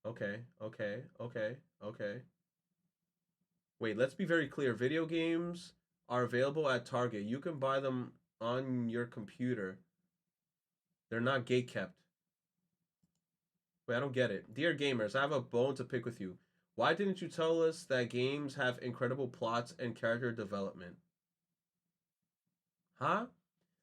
Okay, okay, okay, okay. Wait, let's be very clear. Video games are available at Target. You can buy them on your computer. They're not gate kept. Wait, I don't get it. Dear gamers, I have a bone to pick with you. Why didn't you tell us that games have incredible plots and character development? Huh?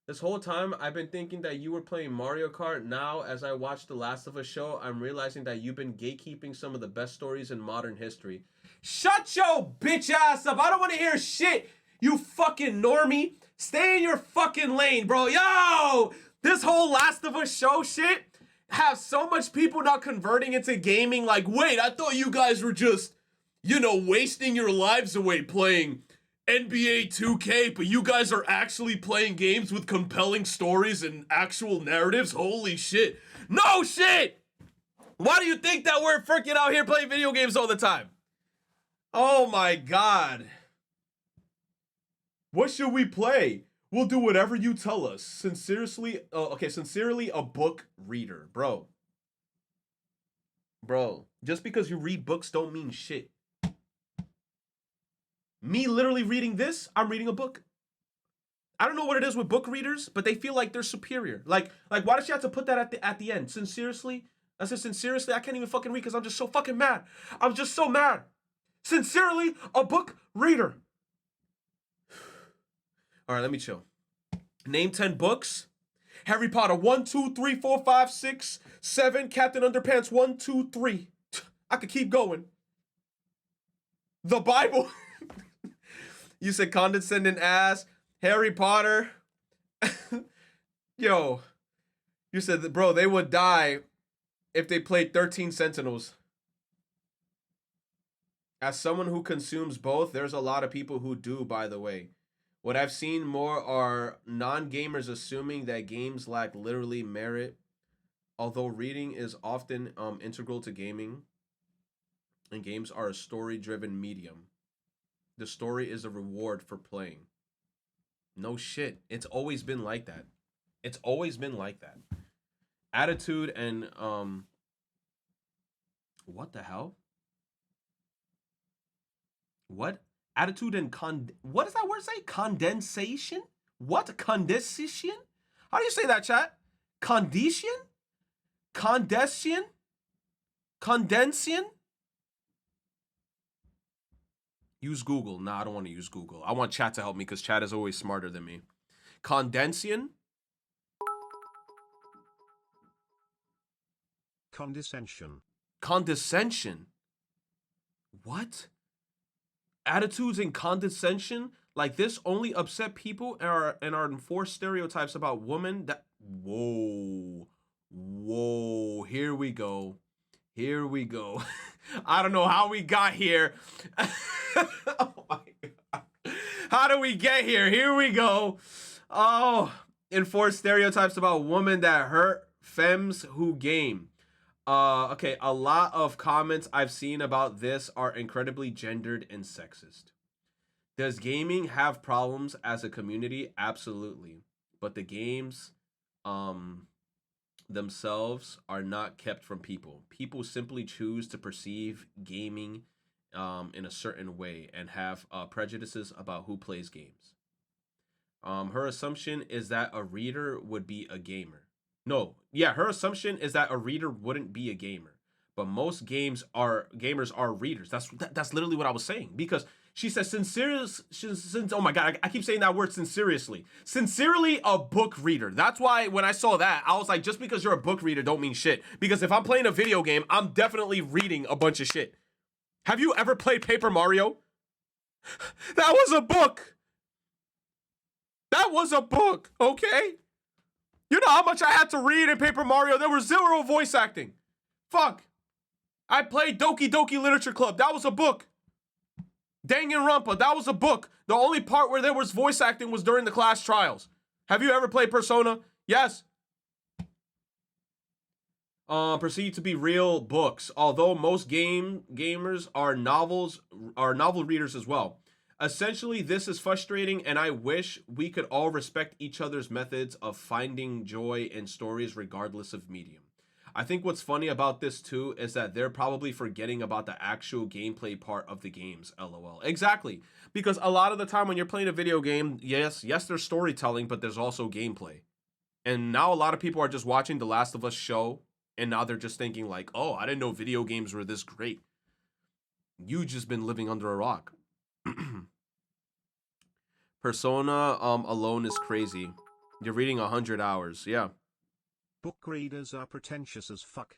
This whole time, I've been thinking that you were playing Mario Kart. Now, as I watch The Last of Us show, I'm realizing that you've been gatekeeping some of the best stories in modern history. Shut your bitch ass up! I don't want to hear shit! You fucking normie! Stay in your fucking lane, bro! Yo! This whole Last of Us show shit have so much people now converting into gaming. Like, wait, I thought you guys were just, wasting your lives away playing NBA 2K, but you guys are actually playing games with compelling stories and actual narratives? Holy shit. No shit! Why do you think that we're freaking out here playing video games all the time? Oh my god. What should we play? We'll do whatever you tell us. Sincerely, a book reader. Bro, just because you read books don't mean shit. Me literally reading this, I'm reading a book. I don't know what it is with book readers, but they feel like they're superior. Like why does she have to put that at the end? Sincerely? I said sincerely, I can't even fucking read because I'm just so fucking mad. I'm just so mad. Sincerely, a book reader. All right, let me chill. Name 10 books. Harry Potter 1, 2, 3, 4, 5, 6, 7. Captain Underpants 1, 2, 3. I could keep going. The Bible. You said condescending ass. Harry Potter. Yo, you said that, bro, they would die if they played 13 Sentinels. As someone who consumes both, there's a lot of people who do, by the way. What I've seen more are non-gamers assuming that games lack literally merit, although reading is often integral to gaming, and games are a story-driven medium. The story is a reward for playing. No shit. It's always been like that. It's always been like that. Attitude and what the hell? What? Attitude and what does that word say? Condensation? What? Condensation? How do you say that, chat? Condition? Condensation? Condension? Use Google. Nah, I don't want to use Google. I want chat to help me because chat is always smarter than me. Condension? Condescension. Condescension? What? Attitudes and condescension like this only upset people and are enforced stereotypes about women that whoa, here we go. Here we go. I don't know how we got here. Oh my god. How do we get here? Here we go. Oh, enforced stereotypes about women that hurt femmes who game. Okay, a lot of comments I've seen about this are incredibly gendered and sexist. Does gaming have problems as a community? Absolutely. But the games themselves are not kept from people. People simply choose to perceive gaming in a certain way and have prejudices about who plays games. Her assumption is that a reader would be a gamer. No, yeah, her assumption is that a reader wouldn't be a gamer. But most gamers are readers. That's literally what I was saying. Because she says oh my god, I keep saying that word sincerely. Sincerely a book reader. That's why when I saw that, I was like, just because you're a book reader don't mean shit. Because if I'm playing a video game, I'm definitely reading a bunch of shit. Have you ever played Paper Mario? That was a book. That was a book, okay? You know how much I had to read in Paper Mario? There was zero voice acting. Fuck. I played Doki Doki Literature Club. That was a book. Danganronpa. That was a book. The only part where there was voice acting was during the class trials. Have you ever played Persona? Yes. Perceived to be real books, although most gamers are novel readers as well. Essentially, this is frustrating, and I wish we could all respect each other's methods of finding joy in stories regardless of medium. I think what's funny about this too is that they're probably forgetting about the actual gameplay part of the games. LOL. Exactly. Because a lot of the time when you're playing a video game, yes, there's storytelling, but there's also gameplay. And now a lot of people are just watching The Last of Us show, and now they're just thinking like, oh, I didn't know video games were this great. You just been living under a rock. Persona alone is crazy. You're reading 100 hours. Yeah. Book readers are pretentious as fuck.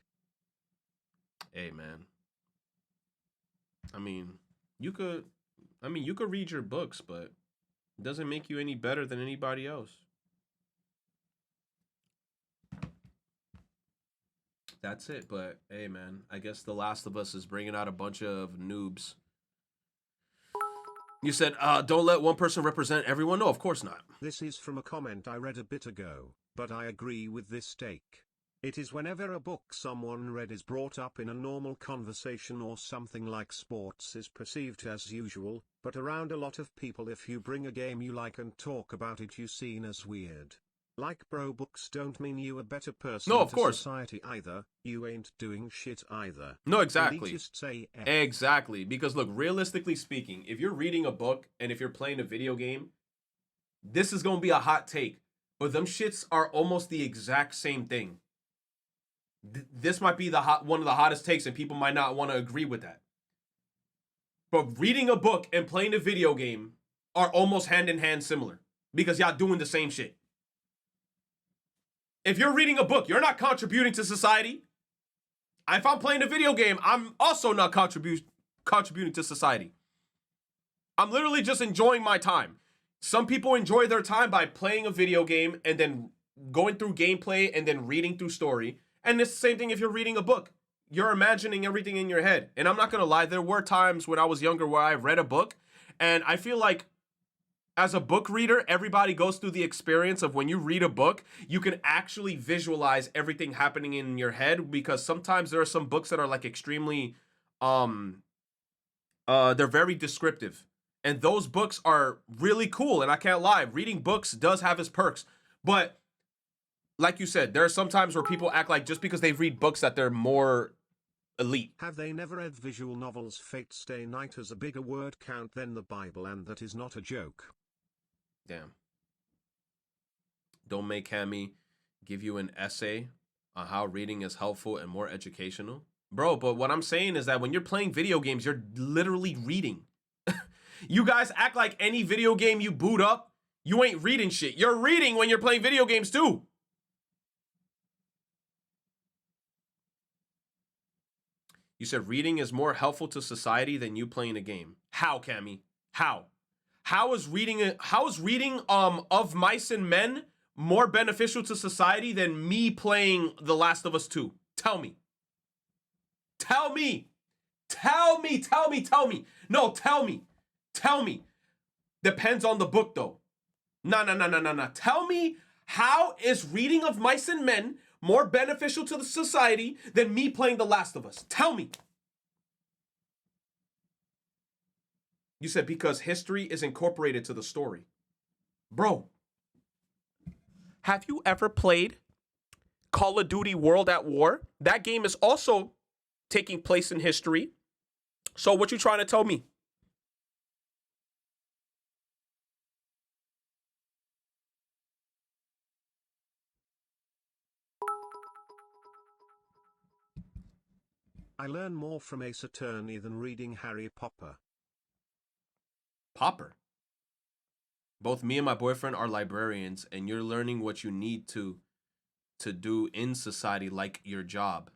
Hey, man. I mean, you could read your books, but it doesn't make you any better than anybody else. That's it. But hey, man, I guess The Last of Us is bringing out a bunch of noobs. You said, don't let one person represent everyone. No, of course not. This is from a comment I read a bit ago, but I agree with this take. It is whenever a book someone read is brought up in a normal conversation or something like sports is perceived as usual, but around a lot of people if you bring a game you like and talk about it you seen as weird. Like bro, books don't mean you a better person no, of to course. society either, you ain't doing shit either. No, exactly. Just say F. Exactly, because look, realistically speaking, if you're reading a book and if you're playing a video game, this is going to be a hot take, but them shits are almost the exact same thing. This might be one of the hottest takes and people might not want to agree with that. But reading a book and playing a video game are almost hand in hand similar because y'all doing the same shit. If you're reading a book, you're not contributing to society. If I'm playing a video game, I'm also not contributing to society. I'm literally just enjoying my time. Some people enjoy their time by playing a video game and then going through gameplay and then reading through story. And it's the same thing if you're reading a book. You're imagining everything in your head. And I'm not going to lie, there were times when I was younger where I read a book. And I feel like as a book reader, everybody goes through the experience of when you read a book, you can actually visualize everything happening in your head because sometimes there are some books that are like extremely, they're very descriptive. And those books are really cool. And I can't lie, reading books does have its perks. But like you said, there are some times where people act like just because they read books that they're more elite. Have they never read visual novels? Fate Stay Night has a bigger word count than the Bible, and that is not a joke. Damn. Don't make Cammy give you an essay on how reading is helpful and more educational. Bro, but what I'm saying is that when you're playing video games, you're literally reading. You guys act like any video game you boot up, you ain't reading shit. You're reading when you're playing video games too. You said reading is more helpful to society than you playing a game. How, Cammy? How? How is reading of Mice and Men more beneficial to society than me playing The Last of Us 2? Tell me. Tell me. Tell me. Tell me. Tell me. No, tell me. Tell me. Depends on the book though. No. Tell me, how is reading of Mice and Men more beneficial to the society than me playing The Last of Us? Tell me. You said because history is incorporated to the story. Bro, have you ever played Call of Duty World at War? That game is also taking place in history. So what you trying to tell me? I learn more from Ace Attorney than reading Harry Potter. Popper. Both me and my boyfriend are librarians, and you're learning what you need to do in society, like your job.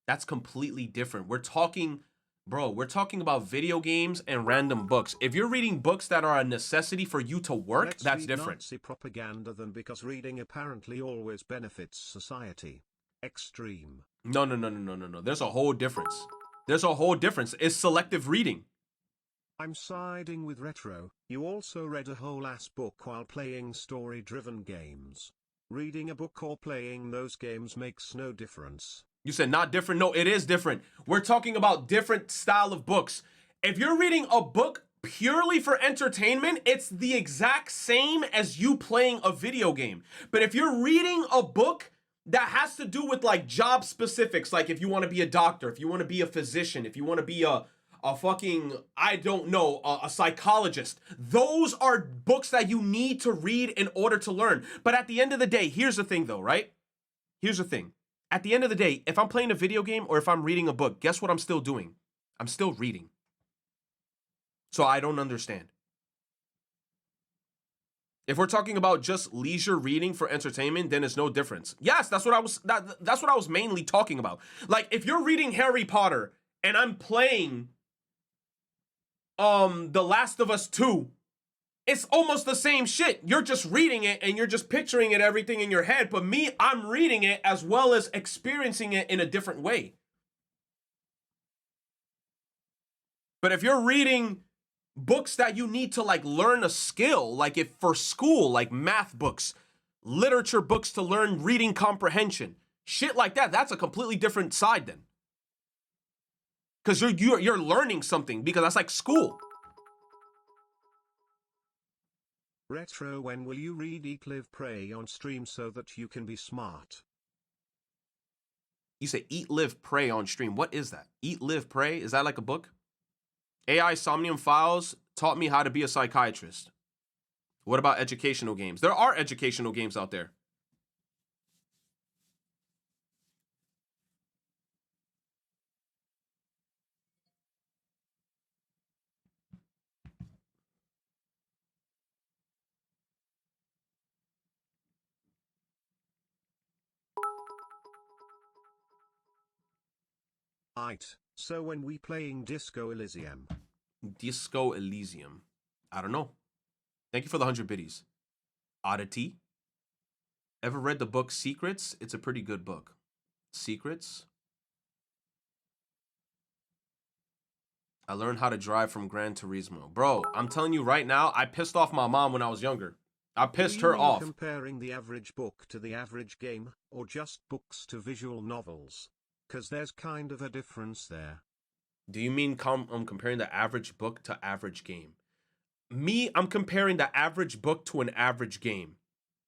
That's completely different. We're talking about video games and random books. If you're reading books that are a necessity for you to work, Let's that's read different. Nazi propaganda than because reading apparently always benefits society. Extreme. No. There's a whole difference. It's selective reading. I'm siding with Retro. You also read a whole ass book while playing story-driven games. Reading a book or playing those games makes no difference. You said not different. No, it is different. We're talking about different style of books. If you're reading a book purely for entertainment, it's the exact same as you playing a video game. But if you're reading a book that has to do with like job specifics, like if you want to be a doctor, if you want to be a physician, if you want to be a fucking, I don't know, a psychologist. Those are books that you need to read in order to learn. But at the end of the day, here's the thing though, right? Here's the thing. At the end of the day, if I'm playing a video game or if I'm reading a book, guess what I'm still doing? I'm still reading. So I don't understand. If we're talking about just leisure reading for entertainment, then it's no difference. Yes, that's what I was mainly talking about. Like if you're reading Harry Potter and I'm playing The Last of Us 2, it's almost the same shit. You're just reading it and you're just picturing it everything in your head, but me, I'm reading it as well as experiencing it in a different way. But if you're reading books that you need to like learn a skill, like if for school, like math books, literature books to learn reading comprehension, shit like that, that's a completely different side then. Because you're learning something, because that's like school. Retro, when will you read Eat, Live, Pray on stream so that you can be smart? You say Eat, Live, Pray on stream. What is that? Eat, Live, Pray? Is that like a book? AI Somnium Files taught me how to be a psychiatrist. What about educational games? There are educational games out there. So when we playing Disco Elysium? Disco Elysium. I don't know. Thank you for the 100 biddies. Oddity. Ever read the book Secrets? It's a pretty good book. Secrets. I learned how to drive from Gran Turismo. Bro, I'm telling you right now, I pissed off my mom when I was younger. I pissed her off. Comparing the average book to the average game, or just books to visual novels? Because there's kind of a difference there. Do you mean comparing the average book to average game? Me, I'm comparing the average book to an average game.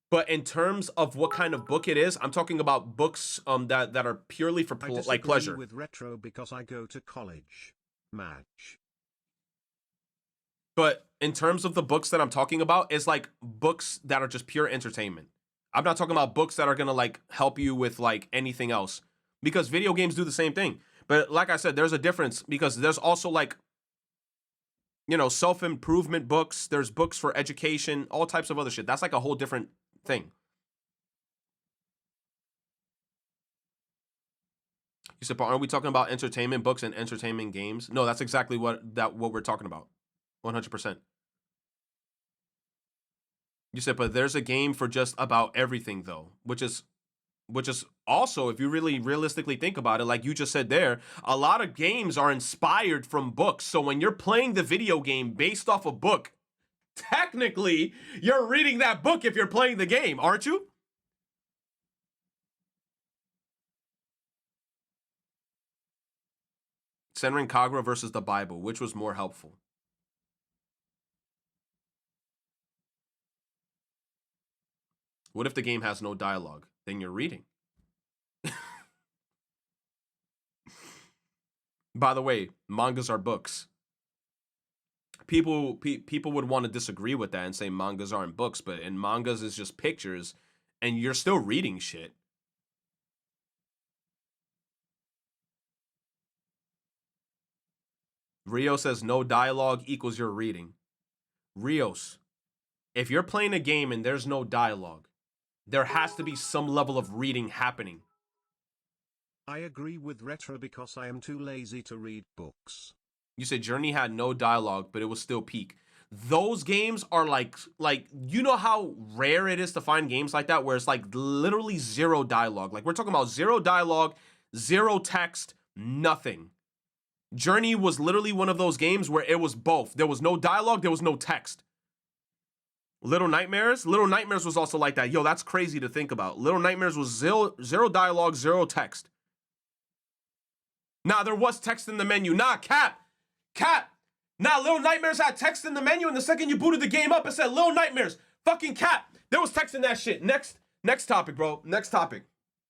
But in terms of what kind of book it is, I'm talking about books that are purely for like pleasure. With retro because I go to college. Match. But in terms of the books that I'm talking about, it's like books that are just pure entertainment. I'm not talking about books that are gonna like help you with like anything else, because video games do the same thing. But like I said, there's a difference, because there's also like, you know, self-improvement books. There's books for education, all types of other shit. That's like a whole different thing. You said, but aren't we talking about entertainment books and entertainment games? No, that's exactly what we're talking about. 100%. You said, but there's a game for just about everything though, which is also, if you really realistically think about it, like you just said there, a lot of games are inspired from books. So when you're playing the video game based off a book, technically you're reading that book if you're playing the game, aren't you? Senran Kagura versus the Bible, which was more helpful? What if the game has no dialogue? Then you're reading. By the way, mangas are books. People would want to disagree with that and say mangas aren't books, but in mangas is just pictures and you're still reading shit. Rio says no dialogue equals you're reading. Rios, if you're playing a game and there's no dialogue, there has to be some level of reading happening. I agree with retro because I am too lazy to read books. You said Journey had no dialogue, but it was still peak. Those games are like you know how rare it is to find games like that where it's like literally zero dialogue. Like we're talking about zero dialogue, zero text, nothing. Journey was literally one of those games where it was both. There was no dialogue, there was no text. Little Nightmares was also like that. Yo, that's crazy to think about. Little Nightmares was zero dialogue, zero text. Nah, there was text in the menu. Nah, Cap. Nah, Little Nightmares had text in the menu, and the second you booted the game up, it said Little Nightmares. Fucking Cap. There was text in that shit. Next topic, bro. Next topic.